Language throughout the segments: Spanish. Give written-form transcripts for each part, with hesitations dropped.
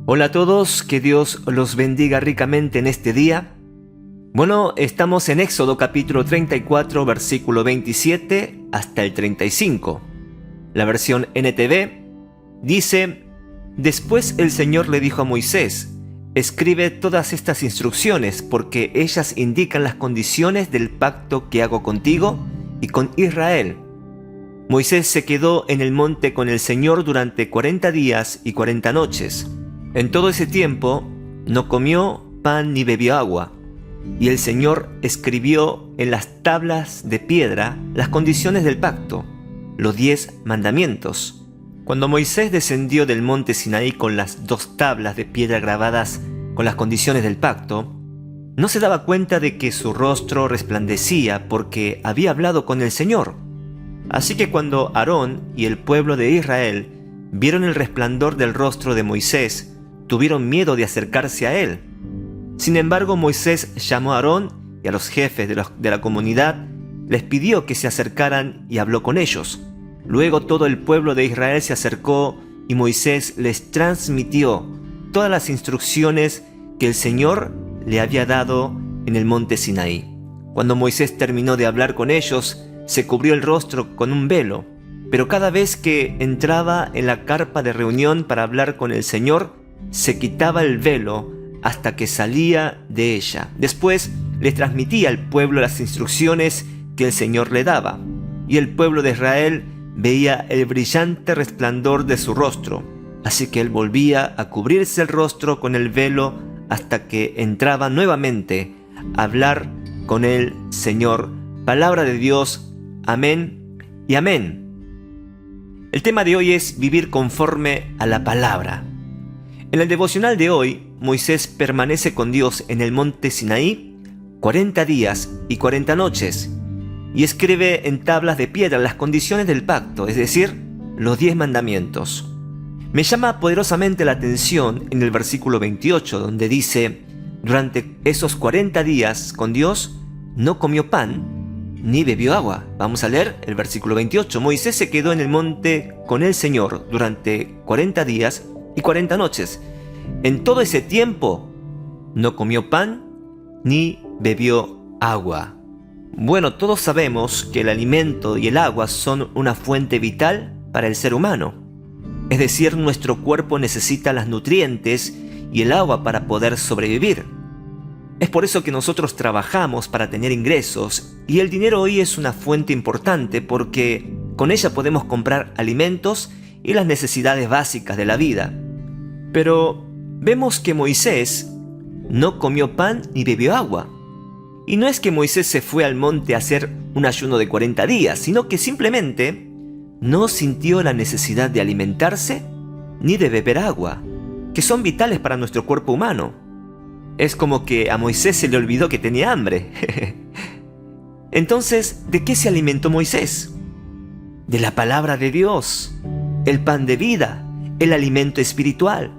Hola a todos, que Dios los bendiga ricamente en este día. Bueno, estamos en Éxodo capítulo 34, versículo 27 hasta el 35. La versión NTV dice: Después el Señor le dijo a Moisés: escribe todas estas instrucciones, porque ellas indican las condiciones del pacto que hago contigo y con Israel. Moisés se quedó en el monte con el Señor durante 40 días y 40 noches. En todo ese tiempo no comió pan ni bebió agua, y el Señor escribió en las tablas de piedra las condiciones del pacto, los 10 mandamientos. Cuando Moisés descendió del monte Sinaí con las 2 tablas de piedra grabadas con las condiciones del pacto, no se daba cuenta de que su rostro resplandecía porque había hablado con el Señor. Así que cuando Aarón y el pueblo de Israel vieron el resplandor del rostro de Moisés, tuvieron miedo de acercarse a él. Sin embargo, Moisés llamó a Aarón y a los jefes de la comunidad, les pidió que se acercaran y habló con ellos. Luego todo el pueblo de Israel se acercó y Moisés les transmitió todas las instrucciones que el Señor le había dado en el monte Sinaí. Cuando Moisés terminó de hablar con ellos, se cubrió el rostro con un velo, pero cada vez que entraba en la carpa de reunión para hablar con el Señor, se quitaba el velo hasta que salía de ella. Después le transmitía al pueblo las instrucciones que el Señor le daba, y el pueblo de Israel veía el brillante resplandor de su rostro. Así que él volvía a cubrirse el rostro con el velo hasta que entraba nuevamente a hablar con el Señor. Palabra de Dios. Amén y amén. El tema de hoy es vivir conforme a la palabra. En el devocional de hoy, Moisés permanece con Dios en el monte Sinaí 40 días y 40 noches y escribe en tablas de piedra las condiciones del pacto, es decir, los 10 mandamientos. Me llama poderosamente la atención en el versículo 28, donde dice: durante esos 40 días con Dios no comió pan ni bebió agua. Vamos a leer el versículo 28. Moisés se quedó en el monte con el Señor durante 40 días y 40 noches. En todo ese tiempo no comió pan ni bebió agua. Bueno, todos sabemos que el alimento y el agua son una fuente vital para el ser humano. Es decir, nuestro cuerpo necesita los nutrientes y el agua para poder sobrevivir. Es por eso que nosotros trabajamos para tener ingresos, y el dinero hoy es una fuente importante porque con ella podemos comprar alimentos y las necesidades básicas de la vida. Pero vemos que Moisés no comió pan ni bebió agua. Y no es que Moisés se fue al monte a hacer un ayuno de 40 días, sino que simplemente no sintió la necesidad de alimentarse ni de beber agua, que son vitales para nuestro cuerpo humano. Es como que a Moisés se le olvidó que tenía hambre. Entonces, ¿de qué se alimentó Moisés? De la palabra de Dios, el pan de vida, el alimento espiritual.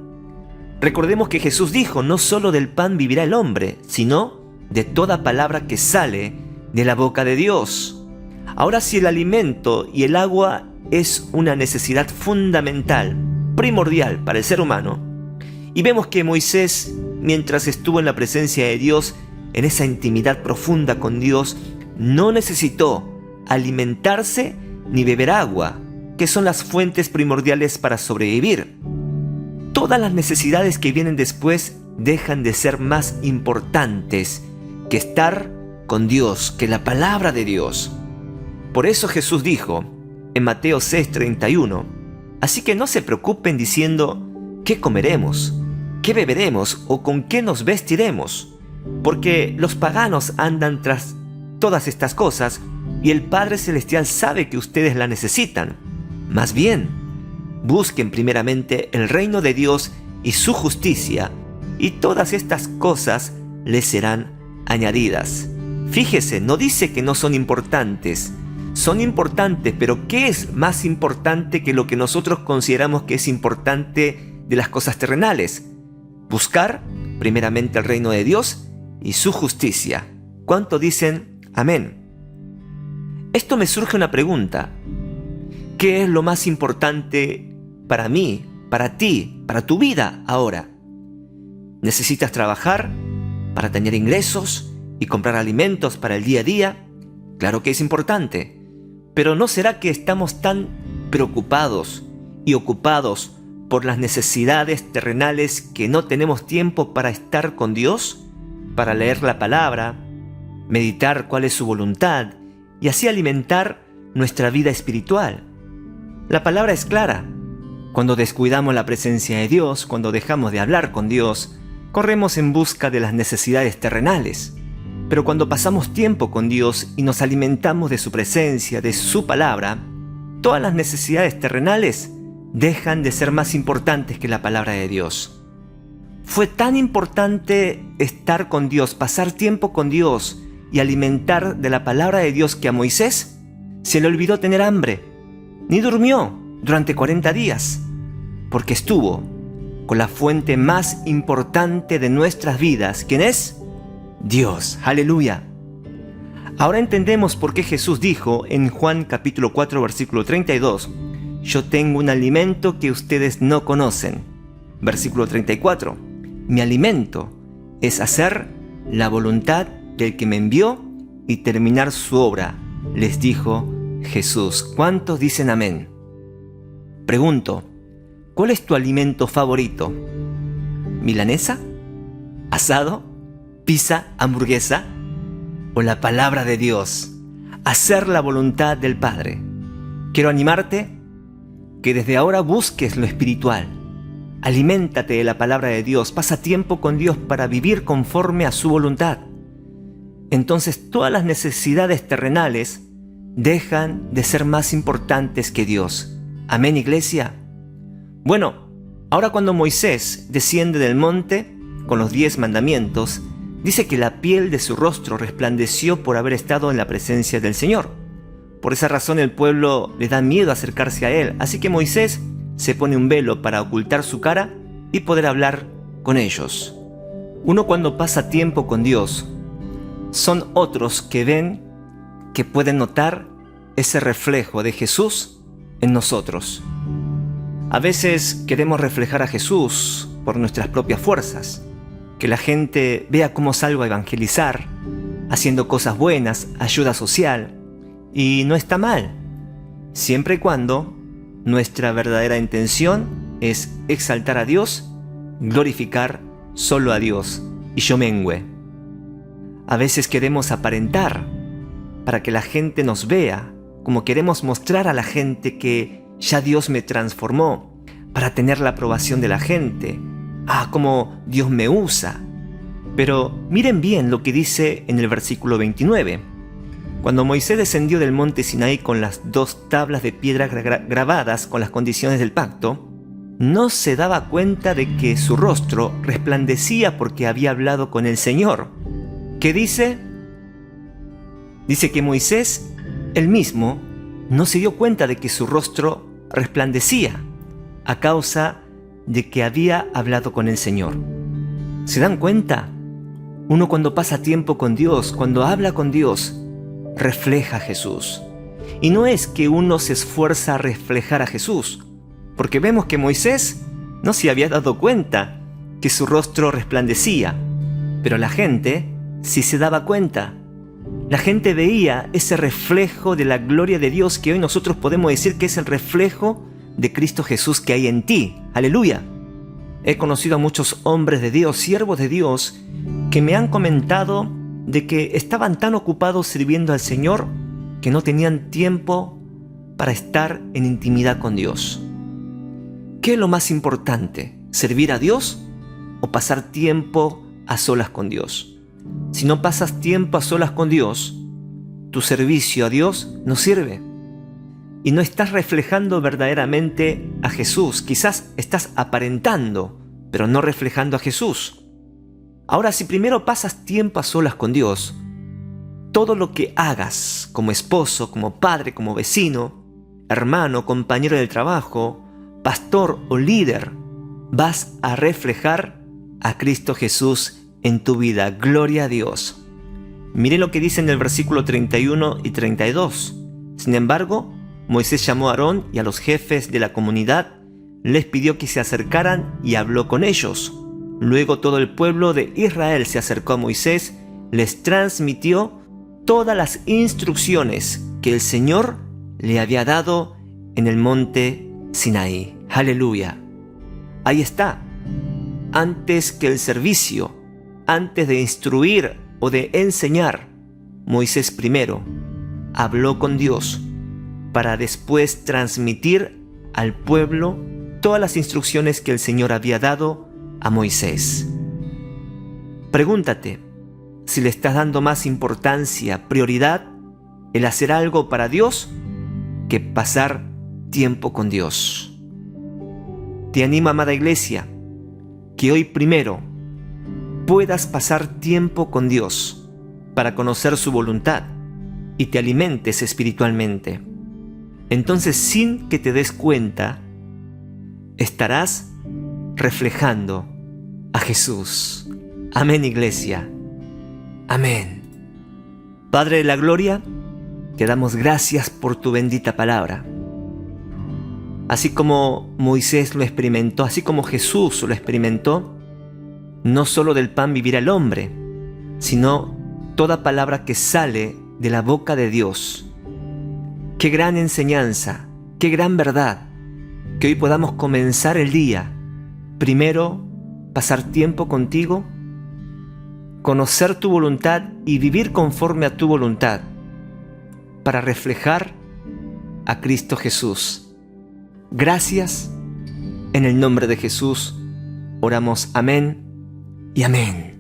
Recordemos que Jesús dijo: no solo del pan vivirá el hombre, sino de toda palabra que sale de la boca de Dios. Ahora, si el alimento y el agua es una necesidad fundamental, primordial para el ser humano, y vemos que Moisés, mientras estuvo en la presencia de Dios, en esa intimidad profunda con Dios, no necesitó alimentarse ni beber agua, que son las fuentes primordiales para sobrevivir. Todas las necesidades que vienen después dejan de ser más importantes que estar con Dios, que la palabra de Dios. Por eso Jesús dijo en Mateo 6:31, así que no se preocupen diciendo: ¿qué comeremos? ¿Qué beberemos? ¿O con qué nos vestiremos? Porque los paganos andan tras todas estas cosas, y el Padre Celestial sabe que ustedes la necesitan. Más bien, busquen primeramente el reino de Dios y su justicia, y todas estas cosas les serán añadidas. Fíjese, no dice que no son importantes. Son importantes, pero ¿qué es más importante que lo que nosotros consideramos que es importante de las cosas terrenales? Buscar primeramente el reino de Dios y su justicia. ¿Cuánto dicen amén? Esto me surge una pregunta. ¿Qué es lo más importante para mí, para ti, para tu vida ahora? ¿Necesitas trabajar para tener ingresos y comprar alimentos para el día a día? Claro que es importante, pero ¿no será que estamos tan preocupados y ocupados por las necesidades terrenales que no tenemos tiempo para estar con Dios, para leer la palabra, meditar cuál es su voluntad y así alimentar nuestra vida espiritual? La palabra es clara. Cuando descuidamos la presencia de Dios, cuando dejamos de hablar con Dios, corremos en busca de las necesidades terrenales. Pero cuando pasamos tiempo con Dios y nos alimentamos de su presencia, de su palabra, todas las necesidades terrenales dejan de ser más importantes que la palabra de Dios. Fue tan importante estar con Dios, pasar tiempo con Dios y alimentar de la palabra de Dios que a Moisés se le olvidó tener hambre, ni durmió durante 40 días, porque estuvo con la fuente más importante de nuestras vidas. ¿Quién es? Dios. ¡Aleluya! Ahora entendemos por qué Jesús dijo en Juan capítulo 4 versículo 32, yo tengo un alimento que ustedes no conocen. Versículo 34, mi alimento es hacer la voluntad del que me envió y terminar su obra, les dijo Jesús. ¿Cuántos dicen amén? Pregunto, ¿cuál es tu alimento favorito? ¿Milanesa? ¿Asado? ¿Pizza? ¿Hamburguesa? ¿O la palabra de Dios? Hacer la voluntad del Padre. Quiero animarte que desde ahora busques lo espiritual. Aliméntate de la palabra de Dios. Pasa tiempo con Dios para vivir conforme a su voluntad. Entonces todas las necesidades terrenales dejan de ser más importantes que Dios. Amén, iglesia. Bueno, ahora cuando Moisés desciende del monte con los 10 mandamientos, dice que la piel de su rostro resplandeció por haber estado en la presencia del Señor. Por esa razón el pueblo le da miedo acercarse a él, así que Moisés se pone un velo para ocultar su cara y poder hablar con ellos. Uno cuando pasa tiempo con Dios, son otros que ven, que pueden notar ese reflejo de Jesús en nosotros. A veces queremos reflejar a Jesús por nuestras propias fuerzas, que la gente vea cómo salgo a evangelizar, haciendo cosas buenas, ayuda social, y no está mal, siempre y cuando nuestra verdadera intención es exaltar a Dios, glorificar solo a Dios y yo mengüe. A veces queremos aparentar para que la gente nos vea, como queremos mostrar a la gente que ya Dios me transformó, para tener la aprobación de la gente. Cómo Dios me usa. Pero miren bien lo que dice en el versículo 29. Cuando Moisés descendió del monte Sinaí con las 2 tablas de piedra grabadas con las condiciones del pacto, no se daba cuenta de que su rostro resplandecía porque había hablado con el Señor. ¿Qué dice? Dice que Moisés, él mismo, no se dio cuenta de que su rostro resplandecía a causa de que había hablado con el Señor. ¿Se dan cuenta? Uno cuando pasa tiempo con Dios, cuando habla con Dios, refleja a Jesús. Y no es que uno se esfuerza a reflejar a Jesús, porque vemos que Moisés no se había dado cuenta que su rostro resplandecía, pero la gente sí se daba cuenta. La gente veía ese reflejo de la gloria de Dios que hoy nosotros podemos decir que es el reflejo de Cristo Jesús que hay en ti. ¡Aleluya! He conocido a muchos hombres de Dios, siervos de Dios, que me han comentado de que estaban tan ocupados sirviendo al Señor que no tenían tiempo para estar en intimidad con Dios. ¿Qué es lo más importante? ¿Servir a Dios o pasar tiempo a solas con Dios? Si no pasas tiempo a solas con Dios, tu servicio a Dios no sirve. Y no estás reflejando verdaderamente a Jesús. Quizás estás aparentando, pero no reflejando a Jesús. Ahora, si primero pasas tiempo a solas con Dios, todo lo que hagas como esposo, como padre, como vecino, hermano, compañero del trabajo, pastor o líder, vas a reflejar a Cristo Jesús en tu vida. Gloria a Dios. Mire lo que dice en el versículo 31 y 32. Sin embargo, Moisés llamó a Aarón y a los jefes de la comunidad, les pidió que se acercaran y habló con ellos. Luego todo el pueblo de Israel se acercó a Moisés, les transmitió todas las instrucciones que el Señor le había dado en el monte Sinaí. ¡Aleluya! Ahí está. Antes que el servicio, antes de instruir o de enseñar, Moisés primero habló con Dios para después transmitir al pueblo todas las instrucciones que el Señor había dado a Moisés. Pregúntate si le estás dando más importancia, prioridad, el hacer algo para Dios que pasar tiempo con Dios. Te animo, amada iglesia, que hoy primero puedas pasar tiempo con Dios para conocer su voluntad y te alimentes espiritualmente. Entonces, sin que te des cuenta, estarás reflejando a Jesús. Amén, iglesia. Amén. Padre de la gloria, te damos gracias por tu bendita palabra. Así como Moisés lo experimentó, así como Jesús lo experimentó, no solo del pan vivirá el hombre, sino toda palabra que sale de la boca de Dios. Qué gran enseñanza, qué gran verdad, que hoy podamos comenzar el día, primero pasar tiempo contigo, conocer tu voluntad y vivir conforme a tu voluntad, para reflejar a Cristo Jesús. Gracias, en el nombre de Jesús, oramos amén y amén.